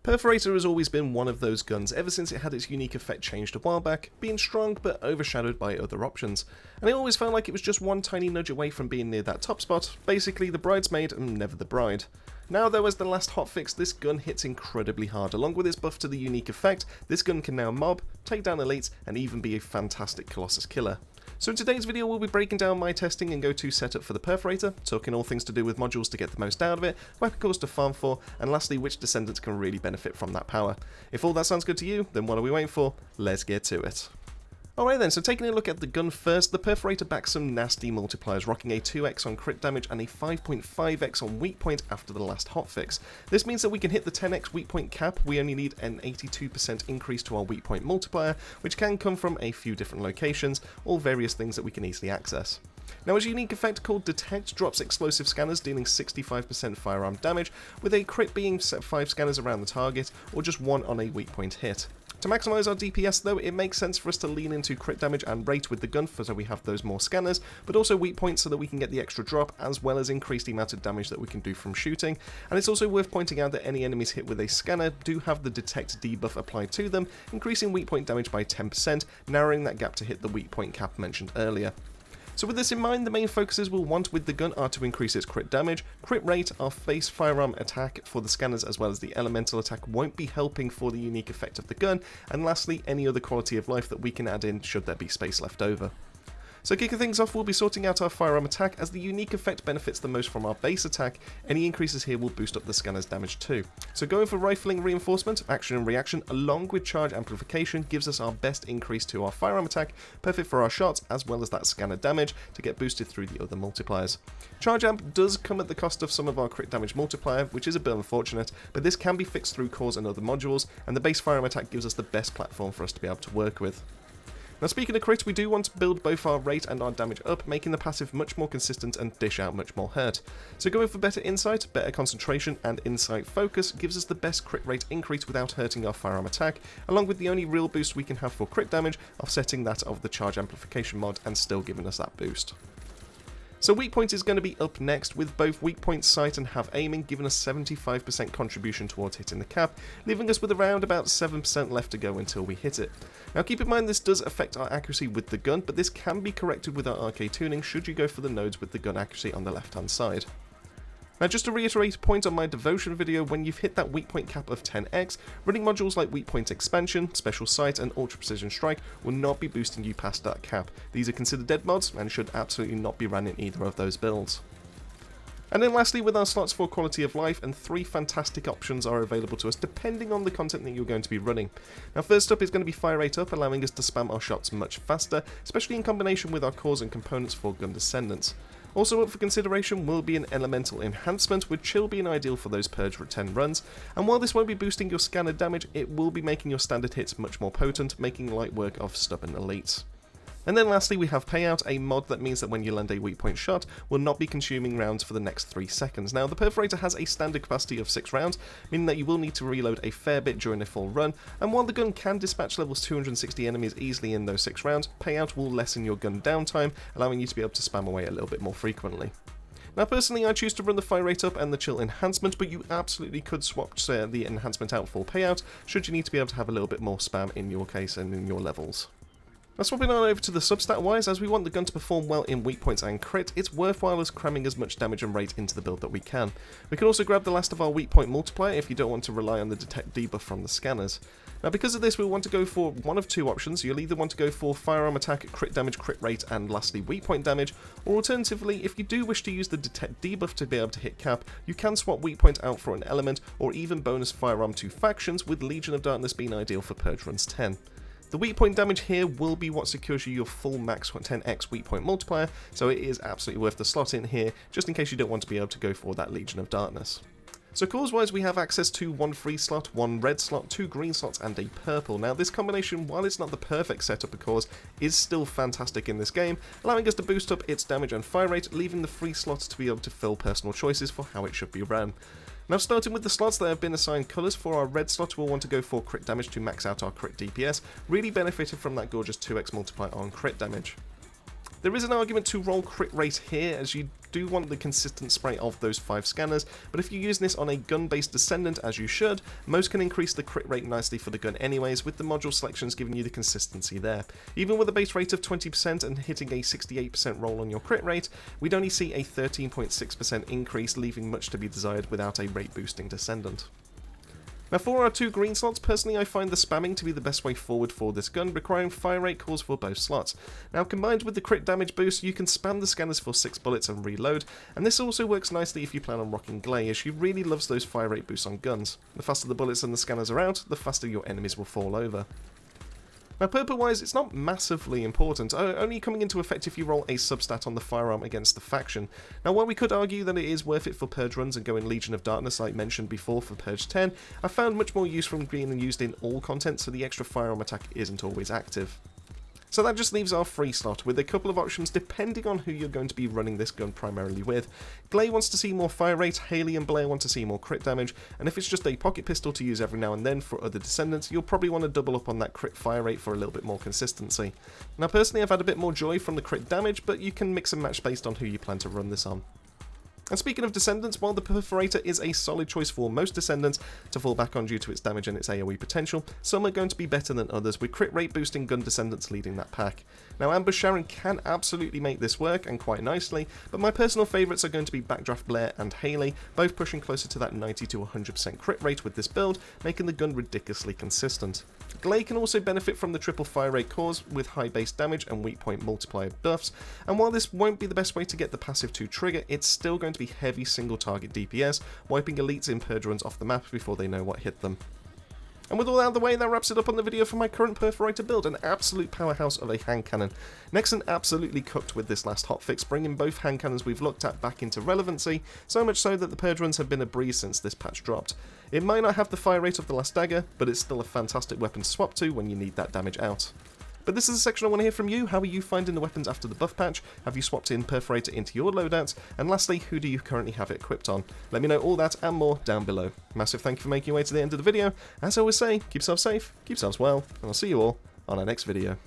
Perforator has always been one of those guns ever since it had its unique effect changed a while back, being strong but overshadowed by other options, and I always felt like it was just one tiny nudge away from being near that top spot, basically the bridesmaid and never the bride. Now though, as the last hotfix, this gun hits incredibly hard. Along with its buff to the unique effect, this gun can now mob, take down elites, and even be a fantastic Colossus killer. So in today's video we'll be breaking down my testing and go-to setup for the Perforator, talking all things to do with modules to get the most out of it, weapon cores to farm for, and lastly which Descendants can really benefit from that power. If all that sounds good to you, then what are we waiting for? Let's get to it. Alright then, so taking a look at the gun first, the Perforator backs some nasty multipliers, rocking a 2x on crit damage and a 5.5x on weak point after the last hotfix. This means that we can hit the 10x weak point cap. We only need an 82% increase to our weak point multiplier, which can come from a few different locations, all various things that we can easily access. Now, his unique effect called Detect drops explosive scanners, dealing 65% firearm damage, with a crit being set 5 scanners around the target, or just 1 on a weak point hit. To maximise our DPS though, it makes sense for us to lean into crit damage and rate with the gun so we have those more scanners, but also weak points so that we can get the extra drop, as well as increase the amount of damage that we can do from shooting. And it's also worth pointing out that any enemies hit with a scanner do have the Detect debuff applied to them, increasing weak point damage by 10%, narrowing that gap to hit the weak point cap mentioned earlier. So with this in mind, the main focuses we'll want with the gun are to increase its crit damage, crit rate, our face firearm attack for the scanners as well as the elemental attack won't be helping for the unique effect of the gun, and lastly any other quality of life that we can add in should there be space left over. So kicking things off, we'll be sorting out our firearm attack, as the unique effect benefits the most from our base attack. Any increases here will boost up the scanner's damage too. So going for rifling reinforcement, action and reaction, along with charge amplification, gives us our best increase to our firearm attack, perfect for our shots, as well as that scanner damage to get boosted through the other multipliers. Charge amp does come at the cost of some of our crit damage multiplier, which is a bit unfortunate, but this can be fixed through cores and other modules, and the base firearm attack gives us the best platform for us to be able to work with. Now speaking of crit, we do want to build both our rate and our damage up, making the passive much more consistent and dish out much more hurt. So going for better insight, better concentration, and insight focus gives us the best crit rate increase without hurting our firearm attack, along with the only real boost we can have for crit damage, offsetting that of the charge amplification mod and still giving us that boost. So weak point is going to be up next, with both weak point sight and have aiming giving us 75% contribution towards hitting the cap, leaving us with around about 7% left to go until we hit it. Now keep in mind this does affect our accuracy with the gun, but this can be corrected with our arcade tuning should you go for the nodes with the gun accuracy on the left hand side. Now just to reiterate a point on my devotion video, when you've hit that weak point cap of 10x, running modules like weak point expansion, special sight and ultra precision strike will not be boosting you past that cap. These are considered dead mods and should absolutely not be ran in either of those builds. And then lastly, with our slots for quality of life, and 3 fantastic options are available to us depending on the content that you're going to be running. Now first up is going to be fire rate up, allowing us to spam our shots much faster, especially in combination with our cores and components for gun Descendants. Also up for consideration will be an elemental enhancement, with chill being ideal for those purge 10 runs, and while this won't be boosting your scanner damage, it will be making your standard hits much more potent, making light work of stubborn elites. And then lastly we have Payout, a mod that means that when you land a weak point shot, will not be consuming rounds for the next 3 seconds. Now the Perforator has a standard capacity of 6 rounds, meaning that you will need to reload a fair bit during a full run, and while the gun can dispatch levels 260 enemies easily in those 6 rounds, Payout will lessen your gun downtime, allowing you to be able to spam away a little bit more frequently. Now personally I choose to run the fire rate up and the chill enhancement, but you absolutely could swap the enhancement out for Payout, should you need to be able to have a little bit more spam in your case and in your levels. Now swapping on over to the substat wise, as we want the gun to perform well in weak points and crit, it's worthwhile us cramming as much damage and rate into the build that we can. We can also grab the last of our weak point multiplier if you don't want to rely on the detect debuff from the scanners. Now because of this we'll want to go for one of 2 options. You'll either want to go for firearm attack, crit damage, crit rate, and lastly weak point damage, or alternatively if you do wish to use the detect debuff to be able to hit cap, you can swap weak point out for an element, or even bonus firearm to factions, with Legion of Darkness being ideal for purge runs 10. The weak point damage here will be what secures you your full max 10x weak point multiplier, so it is absolutely worth the slot in here, just in case you don't want to be able to go for that Legion of Darkness. So cores wise we have access to 1 free slot, 1 red slot, 2 green slots and a purple. Now this combination, while it's not the perfect setup of cores, is still fantastic in this game, allowing us to boost up its damage and fire rate, leaving the free slots to be able to fill personal choices for how it should be run. Now starting with the slots that have been assigned colours, for our red slot we'll want to go for crit damage to max out our crit DPS, really benefited from that gorgeous 2x multiplier on crit damage. There is an argument to roll crit rate here, as you do want the consistent spray of those 5 scanners, but if you're using this on a gun-based Descendant, as you should, most can increase the crit rate nicely for the gun anyways, with the module selections giving you the consistency there. Even with a base rate of 20% and hitting a 68% roll on your crit rate, we'd only see a 13.6% increase, leaving much to be desired without a rate boosting Descendant. Now for our 2 green slots, personally I find the spamming to be the best way forward for this gun, requiring fire rate cores for both slots. Now combined with the crit damage boost, you can spam the scanners for 6 bullets and reload, and this also works nicely if you plan on rocking Glay, as she really loves those fire rate boosts on guns. The faster the bullets and the scanners are out, the faster your enemies will fall over. Now purple-wise, it's not massively important, only coming into effect if you roll a substat on the firearm against the faction. Now while we could argue that it is worth it for Purge runs and go in Legion of Darkness like mentioned before for Purge 10, I found much more use from being used in all content, so the extra firearm attack isn't always active. So that just leaves our free slot, with a couple of options depending on who you're going to be running this gun primarily with. Glay wants to see more fire rate, Haley and Blair want to see more crit damage, and if it's just a pocket pistol to use every now and then for other Descendants, you'll probably want to double up on that crit fire rate for a little bit more consistency. Now personally I've had a bit more joy from the crit damage, but you can mix and match based on who you plan to run this on. And speaking of Descendants, while the Perforator is a solid choice for most Descendants to fall back on due to its damage and its AoE potential, some are going to be better than others, with crit rate boosting gun Descendants leading that pack. Now Ambush Sharon can absolutely make this work, and quite nicely, but my personal favourites are going to be Backdraft Blair and Haley, both pushing closer to that 90 to 100% crit rate with this build, making the gun ridiculously consistent. Glay can also benefit from the triple fire rate cores with high base damage and weak point multiplier buffs, and while this won't be the best way to get the passive 2 trigger, it's still going to be heavy single target DPS, wiping elites in Purge runs off the map before they know what hit them. And with all that out of the way, that wraps it up on the video for my current Perforator build, an absolute powerhouse of a hand cannon. Nexon absolutely cooked with this last hotfix, bringing both hand cannons we've looked at back into relevancy, so much so that the Purge runs have been a breeze since this patch dropped. It might not have the fire rate of the last dagger, but it's still a fantastic weapon to swap to when you need that damage out. But this is a section I want to hear from you. How are you finding the weapons after the buff patch? Have you swapped in Perforator into your loadouts? And lastly, who do you currently have it equipped on? Let me know all that and more down below. Massive thank you for making your way to the end of the video. As I always say, keep yourself safe, keep yourselves well, and I'll see you all on our next video.